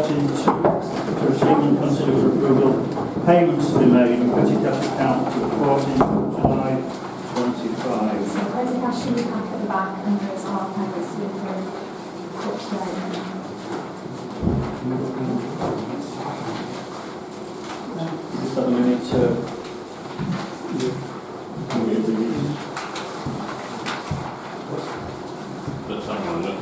14.2 to receive and consider for approval payments to be made in petty cash account to 14th of July 25. So petty cash should be back at the back and there's our payments to be approved. Just have a minute to But someone look.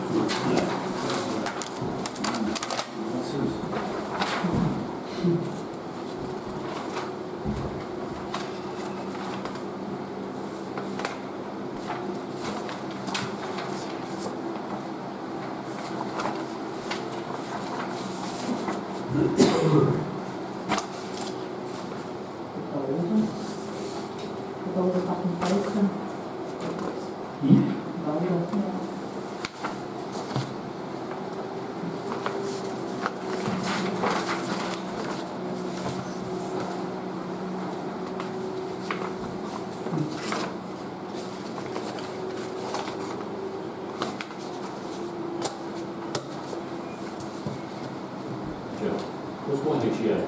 What's one HEA?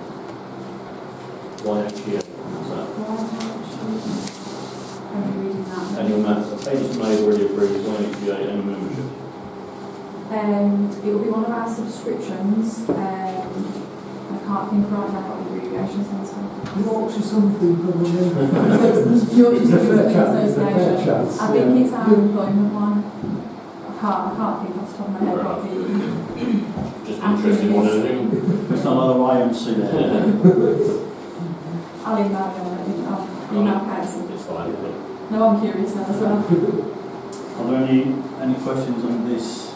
One HEA. Annual maths. Payments made already approved. One HEA. Annual membership. It will be one of our subscriptions. I can't think right now what the abbreviation stands for. Yorkshire something probably. Yorkshire Security Association. I think it's our employment one. I can't think off the top of my head what the Just interested in one of the things. It's not like the YMCA. I'll email them. I'll email council. It's fine. No, I'm curious now as well. Are there any questions on this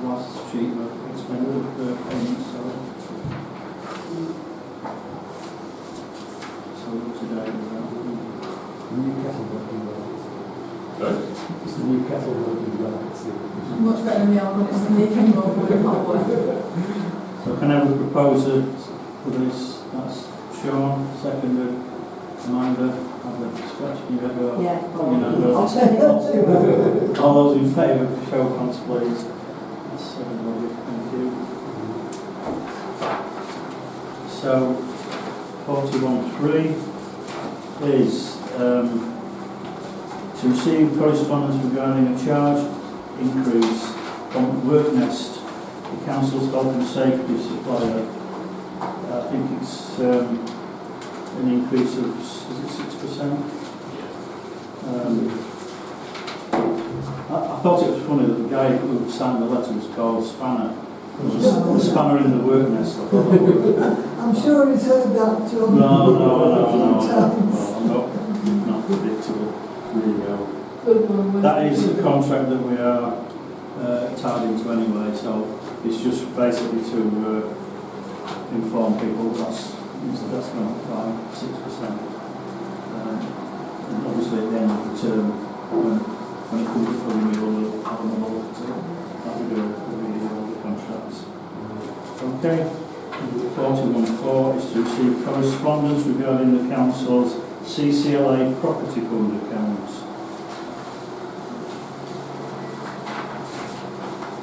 last sheet of expenditure payments? So today Newcastle working well. Sorry? It's the Newcastle working well. Much better than the old one. It's the Nick anymore, but it can't work. So can I have a proposer for this? That's Sean, seconded. Amanda, have a scratch. You have a Yeah. I'll turn it up to all those in favour, show of hands, please. That's everybody. Thank you. So 41.3 is to receive correspondence regarding a charge increase from WorkNest, the Council's health and safety supplier. I think it's an increase of, is it 6%? I thought it was funny that the guy who signed the letter was called Spanner. There was a spanner in the work nest. I'm sure he's heard that too. No, not predictable. There you go. That is a contract that we are tied into anyway, so it's just basically to inform people that's going to apply 6%. And obviously at the end of the term, when it comes to renewal, we'll have another look at that we do with the contracts. Okay. 41.4 is to receive correspondence regarding the Council's CCLA property fund accounts.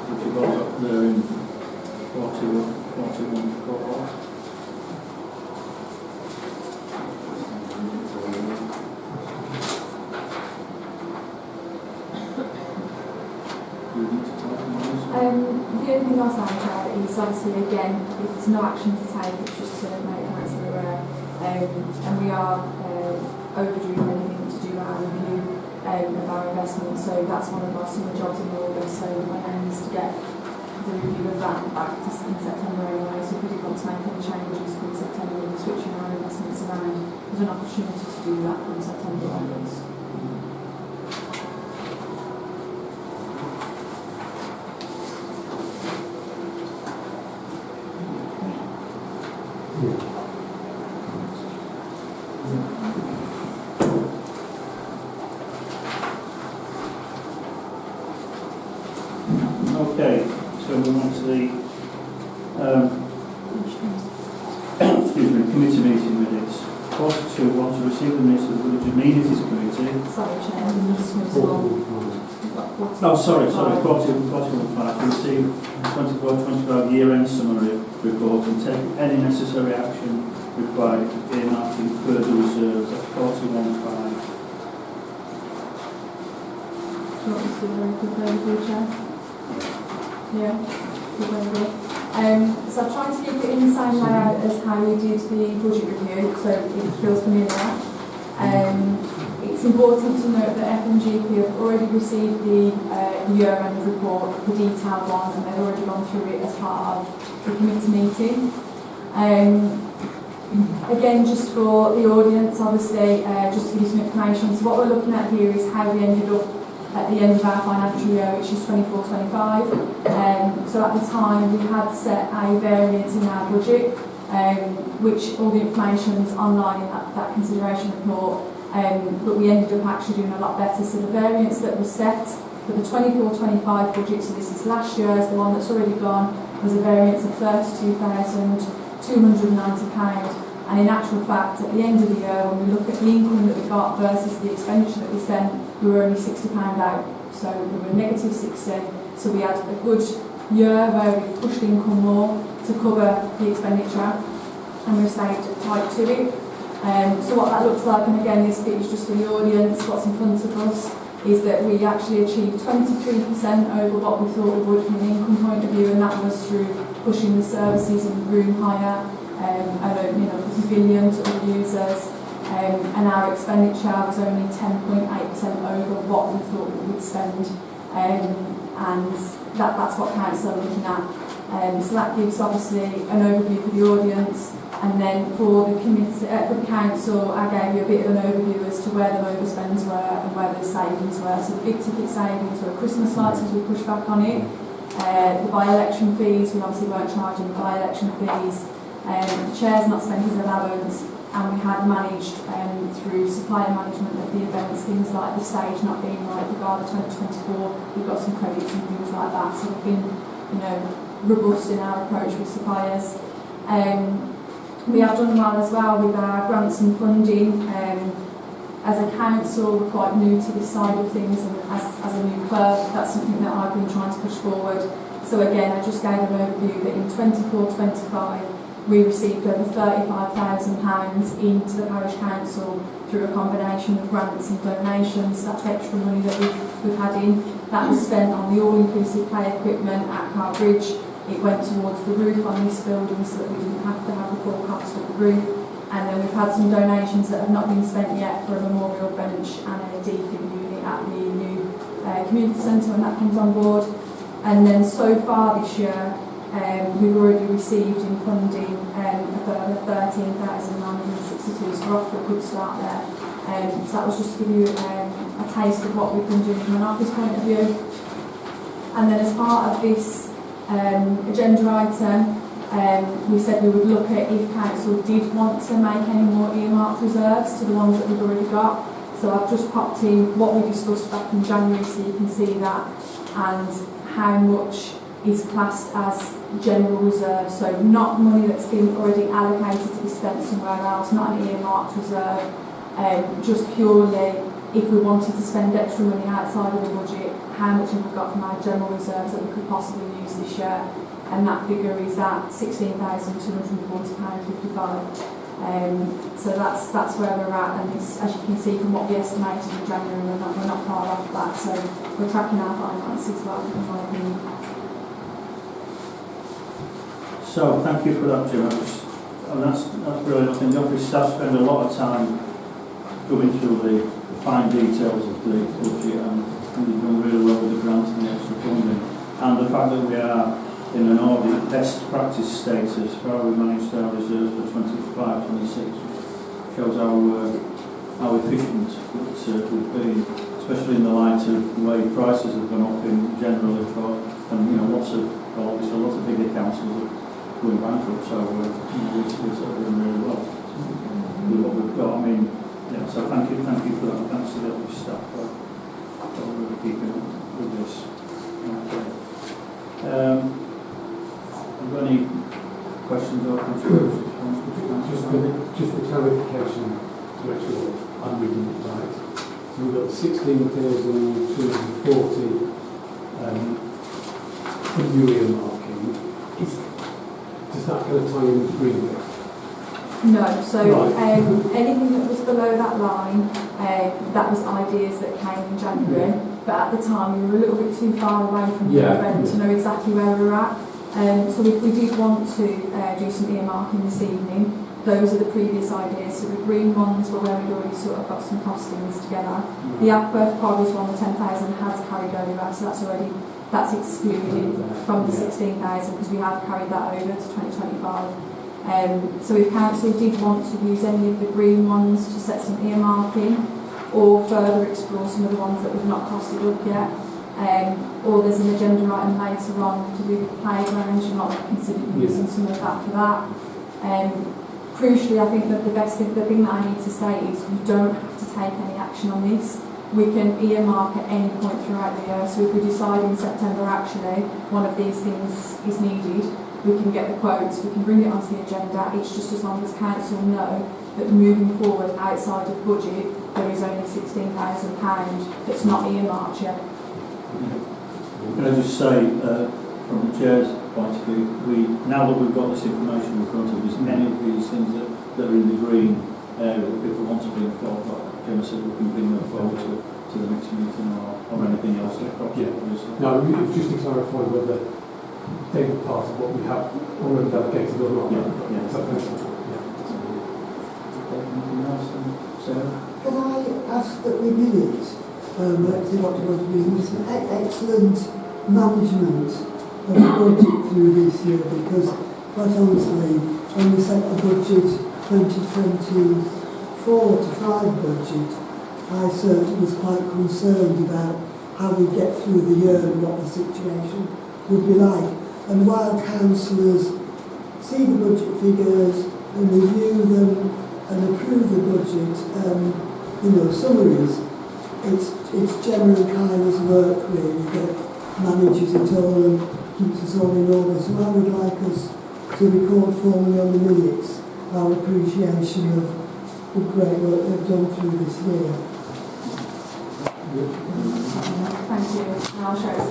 Which you've got up there in 41.4. The only thing I'll say, Chair, is obviously again, it's no action to take, it's just to make council aware. And we are overdue anything to do our review of our investment, so that's one of our summer jobs in August, so my aim is to get the review of that back in September anyway, so if we do want to make any changes from September and switching our investments around, there's an opportunity to do that from September onwards. Okay, so we want to the committee meeting minutes. 42 want to receive the minutes of the Village Amenities Committee. Sorry, Chair, we just move on. we've got 40. Oh, sorry, 41.5, to receive 24-25 year-end summary report and take any necessary action required earmarking further reserves at 41.5. Do you want me to do a very quick overview, Chair? Yeah, good overview. So I've tried to keep it in the same layout as how we did the budget review, so it feels familiar. It's important to note that F&GP have already received the year-end report, the detailed one, and they've already gone through it as part of the committee meeting. Again, just for the audience, obviously, just to give you some information, so what we're looking at here is how we ended up at the end of our financial year, which is 24-25. So at the time, we had set a variance in our budget, which all the information's online in that consideration report. But we ended up actually doing a lot better. So the variance that was set for the 24-25 budget, so this is last year's, the one that's already gone, was a variance of £32,290. And in actual fact, at the end of the year, when we look at the income that we got versus the expenditure that we sent, we were only £60 out. So we were negative 60. So we had a good year where we pushed income more to cover the expenditure, and we've stayed tight to it. So what that looks like, and again this bit is just for the audience, what's in front of us, is that we actually achieved 23% over what we thought we would from an income point of view, and that was through pushing the services and room higher, and opening up the pavilion to other users, and our expenditure was only 10.8% over what we thought we would spend, and that's what council are looking at. So that gives obviously an overview for the audience. And then for the committee, for the council, I gave you a bit of an overview as to where the overspends were and where the savings were. So the big ticket savings were Christmas lights as we pushed back on it. The by-election fees, we obviously weren't charging the by-election fees. The chair's not spent his allowance, and we had managed through supplier management of the events, things like the stage not being right for Gala 2024. We've got some credits and things like that. So we've been, robust in our approach with suppliers. We have done well as well with our grants and funding. As a council, we're quite new to this side of things, and as a new clerk, that's something that I've been trying to push forward. So again, I just gave an overview that in 24-25, we received over £35,000 into the parish council through a combination of grants and donations. That's extra money that we've had in. That was spent on the all-inclusive play equipment at Bridge. It went towards the roof on this building so that we didn't have to have the full cost of the roof. And then we've had some donations that have not been spent yet for a memorial bench and a defib unit at the new community centre when that comes on board. And then so far this year, we've already received in funding a further 13,962, so we're off to a good start there. So that was just to give you a taste of what we've been doing from an office point of view. And then as part of this agenda item, we said we would look at if council did want to make any more earmarked reserves to the ones that we've already got. So I've just popped in what we discussed back in January so you can see that, and how much is classed as general reserve, so not money that's been already allocated to be spent somewhere else, not an earmarked reserve, just purely if we wanted to spend extra money outside of the budget, how much have we got from our general reserves that we could possibly use this year, and that figure is at £16,240.55. So that's where we're at, and it's, as you can see from what we estimated in January, we're not far off that, so we're tracking our finances well, in my opinion. So thank you for that, Jim. And that's brilliant. I think the office staff spend a lot of time going through the fine details of the budget, and we've done really well with the grants and the extra funding. And the fact that we are in an audit best practice status for how we managed our reserves for 25-26 shows how efficient we've been, especially in the light of the way prices have gone up in generally for, and obviously lots of bigger councils going bankrupt, so we're sort of doing really well with what we've got. So thank you for that. Thanks to the office staff for really keeping up with this. Okay. Have you got any questions or contributions? Just for clarification, to make sure I'm reading it right. So we've got 16,240 for new earmarking. Does that go tie in with the green bit? No, so Right. anything that was below that line, that was ideas that came in January, but at the time we were a little bit too far away from the event to know exactly where we were at. So if we did want to do some earmarking this evening, those are the previous ideas. So the green ones were where we'd already sort of got some costings together. The Ackworth Parish one, the 10,000 has carried over, so that's excluded from the 16,000 because we have carried that over to 2025. So if council did want to use any of the green ones to set some earmarking or further explore some of the ones that we've not costed up yet, or there's an agenda item later on to do with the playground, you might consider using some of that for that. Crucially, I think that the thing that I need to say is you don't have to take any action on this. We can earmark at any point throughout the year, so if we decide in September actually one of these things is needed, we can get the quotes, we can bring it onto the agenda. It's just as long as council know that moving forward outside of budget there is only £16,000 that's not earmarked yet. Can I just say, from the chair's point of view, now that we've got this information in front of us, any of these things that are in the green area, if we want to bring forward, like Gemma said, we can bring them forward to the next meeting or anything else that crops up. Now, just to clarify whether they were part of what we have already delegated or not. Yeah. So, Anything else, Sarah? Can I ask that we minute, see what we're going to be, some excellent management of the budget through this year, because quite honestly, when we set the budget 2024 to 5 budget, I certainly was quite concerned about how we get through the year and what the situation would be like. And while councillors see the budget figures and review them and approve the budget, summaries, it's Gemma and Kyla's work really that manages it all and keeps us all in order. So I would like us to record formally on the minutes our appreciation of the great work they've done through this year. Thank you, and I'll share it.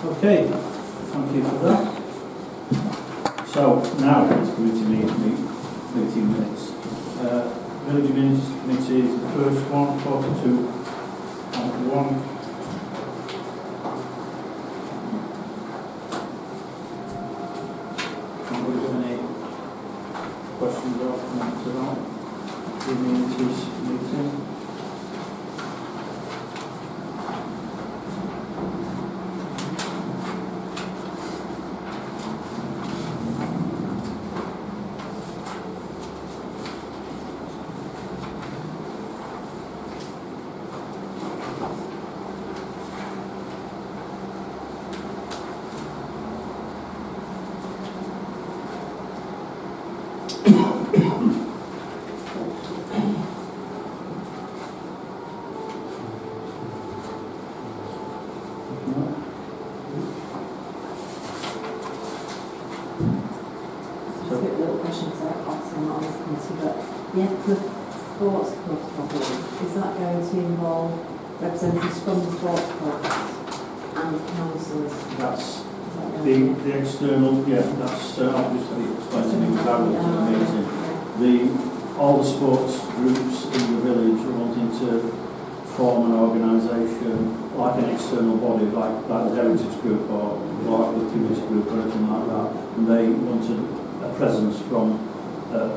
Okay, thank you for that. So now it's committee meeting minutes. Village Minutes Committee is the first one, 42 and 1. Anybody got any questions or comments about the committee's meeting? Just a bit little questions that obviously I'm not on this committee, but the Ackworth Sports Club problem, is that going to involve representatives from the sports clubs and councillors? That's the external, that's obviously explaining in parallel to the meeting. All the sports groups in the village are wanting to form an organisation, like an external body, like the Heritage Group or like the Community Group or anything like that, and they wanted a presence from the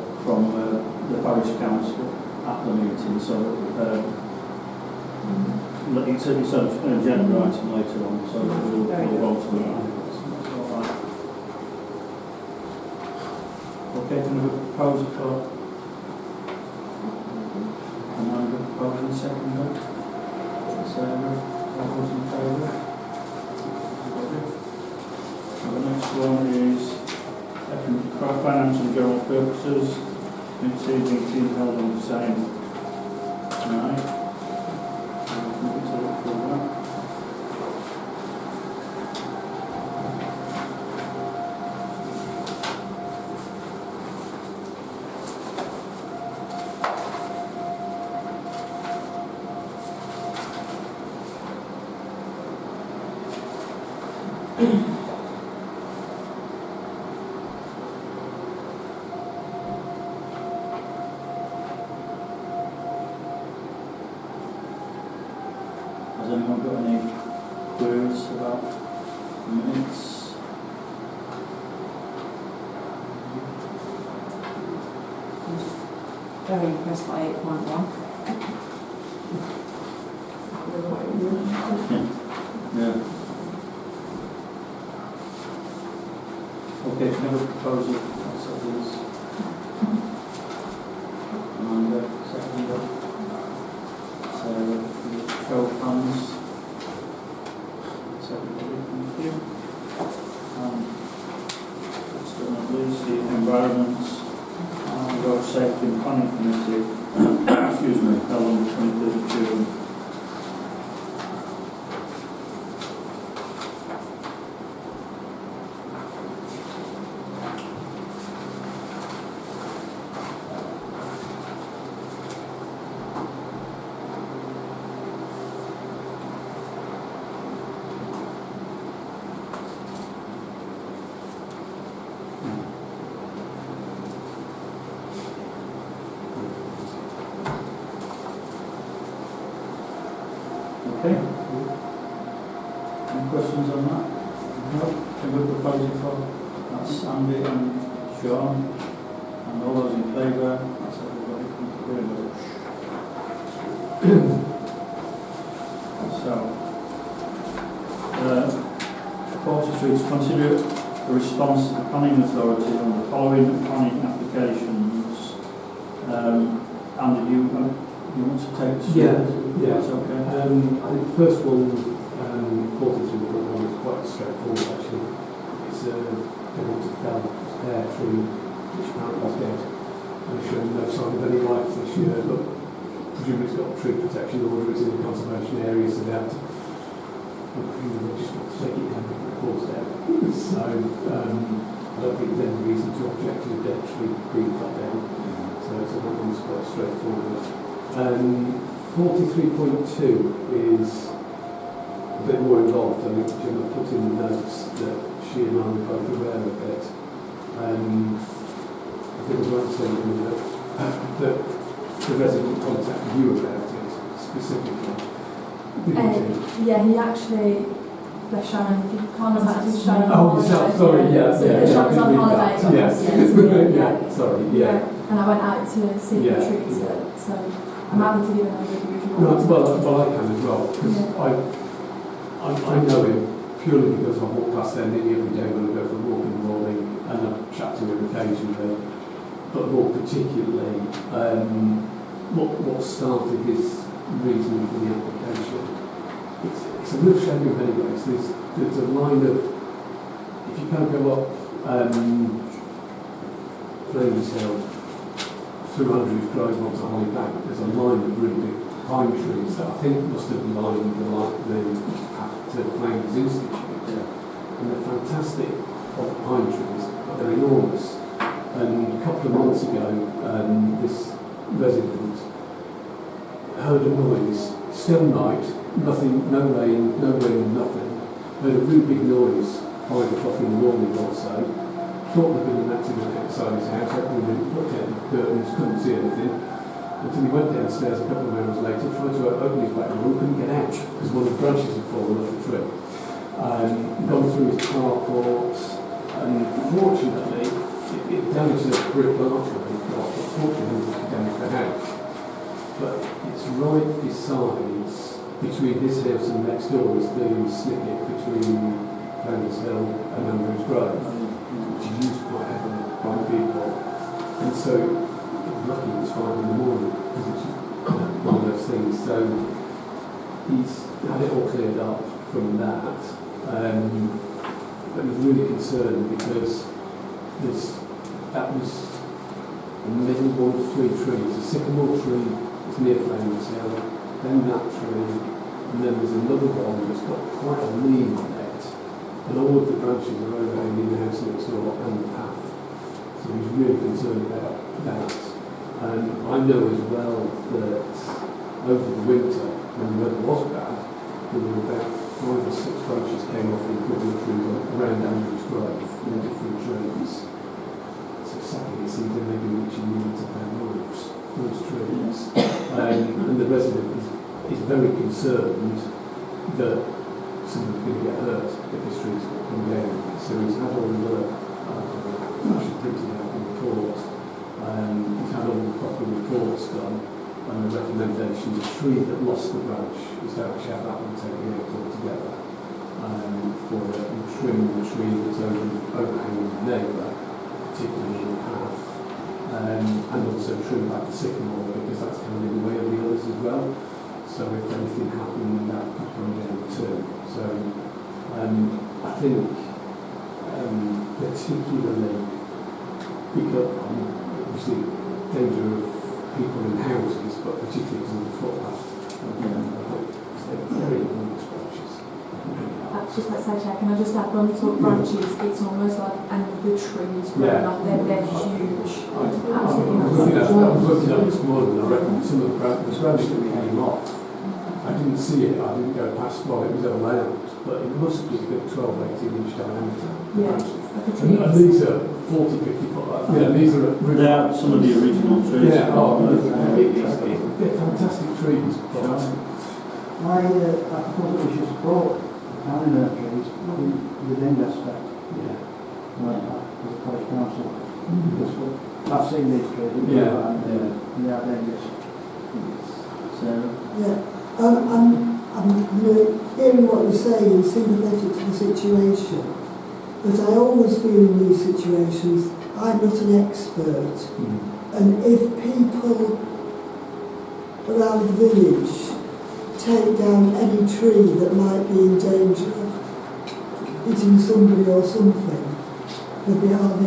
Parish Council at the meeting, so it's an agenda item later on, so we'll go to that. Okay, can we propose for Amanda proposing second? Sarah, all those in favour? The next one is finance and general purposes. Meeting held on the same night. Has anyone got any queries about the minutes? Very impressed by 8.1. Yeah. Okay, can I have a proposal? So please. Amanda, second. Show of hands. Second, thank you. Last but not least, the environment and road safety and planning committee. Excuse me, held on the 23rd of June. Okay. Any questions on that? No. Can we propose it for? That's Andy and Sean. And all those in favour? That's everybody. Thank you very much. So, 43 to consider a response to the planning authority on the following planning applications. Andy, do you want to take this? Yeah. That's okay. I think the first one, 43.1, is quite straightforward actually. It's they want to fell a pear tree which apparently was dead and showing no sign of any life this year, but presumably it's got a tree protection order, it's in a conservation area, so they have to just want to take it down before it falls down. So I don't think there's any reason to object to a dead tree being cut down. So that one's quite straightforward. 43.2 is a bit more involved. I think Gemma put in the notes that she and I were both aware of it. I think I might say that the resident contacted you about it specifically. Yeah, he actually, Sharon, he contacted Sharon. Oh, yourself, sorry, yeah. Sharon's on holiday. Yeah, sorry, yeah. And I went out to see the trees, so I'm happy to give an overview if you want. Well, I can as well, because I know him purely because I walk past there nearly every day when I go for a walk in the morning, and I chat to him occasionally, but more particularly, what started his reasoning for the application. It's a real shame in many ways. There's a line of, if you can't go up Flames Hill, through Andrews Grove onto Holly Bank, there's a line of really big pine trees that I think must have lined the path to Flames Institute. And they're fantastic old pine trees, but they're enormous. And a couple of months ago, this resident heard a noise, still night, nothing, no rain, nothing. Heard a really big noise, 5 o'clock in the morning or so. Thought there'd been an accident outside his house, opened it, looked at the curtains, couldn't see anything. Until he went downstairs a couple of hours later, tried to open his back door, couldn't get out because one of the branches had fallen off the tree. Gone through his carport, and fortunately, it damaged the brick archway, but fortunately it damaged the house. But it's right besides, between his house and next door is the snippet between Flanders Hill and Andrews Grove, which is used quite heavily by people. And so it was lucky it was 5 in the morning, because it's one of those things. So he's had it all cleared up from that. But was really concerned because that was the middle one of 3 trees. A sycamore tree is near Flames Hill, then that tree, and then there's another one that's got quite a lean on it, and all of the branches are overhanging the house next door and the path. So he's really concerned about that. And I know as well that over the winter, when the weather was bad, there were about 5 or 6 branches came off the equivalent trees around Andrews Grove in different trees. So sadly it seems they may be reaching the limits of their lives, those trees. And the resident is very concerned that somebody's going to get hurt if this tree's come down. So he's had all the actually printed out in report. He's had all the proper reports done, and the recommendation, the tree that lost the branch is to actually have that one taken out altogether for it, and trim the tree that's overhanging the neighbour, particularly in the path, and also trim back the sycamore because that's kind of in the way of the others as well. So if anything happened, that could come down too. So I think particularly because obviously danger of people in houses, but particularly on the footpath. They're very long branches. Just like say, Chair, can I just add, when we talk branches, it's almost like, and the trees growing up, they're huge. Absolutely I was looking at this morning, I reckon some of the branch that we came off, I didn't see it, I didn't go past while it was allowed, but it must be a good 12-18 inch diameter. Yeah. And these are 40-50 foot. These are They're some of the original trees. Yeah, they're fantastic trees. I propose that we should support county nurseries within respect. Yeah. As a parish council. Because I've seen these trees. They are dangerous. Yeah. I'm hearing what you're saying, sympathetic to the situation, but I always feel in these situations, I'm not an expert, and if people around the village take down any tree that might be in danger of hitting somebody or something, they'd be hardly